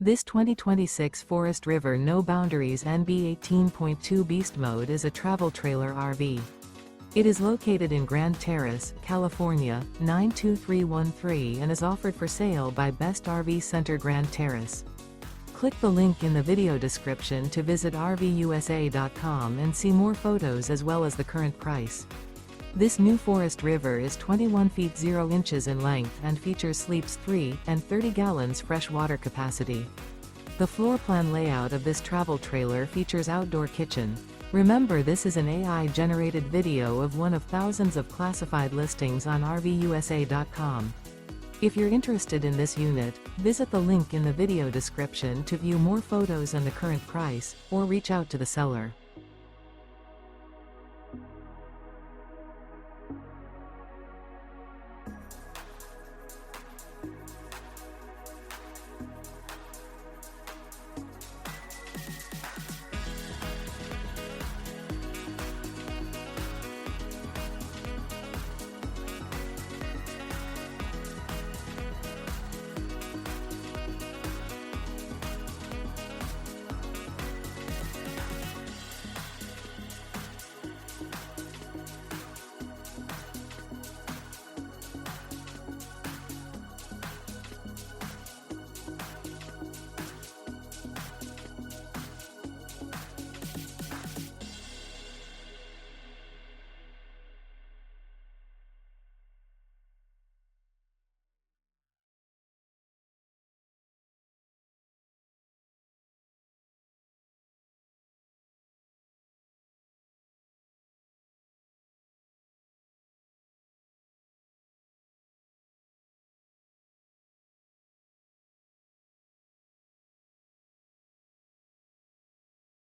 This 2026 Forest River No Boundaries NB 18.2 Beast Mode is a travel trailer RV. It is located in Grand Terrace, California, 92313 and is offered for sale by Best RV Center Grand Terrace. Click the link in the video description to visit RVUSA.com and see more photos as well as the current price. This new Forest River is 21 feet 0 inches in length and features sleeps 3 and 30 gallons fresh water capacity. The floor plan layout of this travel trailer features outdoor kitchen. Remember, this is an AI-generated video of one of thousands of classified listings on RVUSA.com. If you're interested in this unit, visit the link in the video description to view more photos and the current price, or reach out to the seller.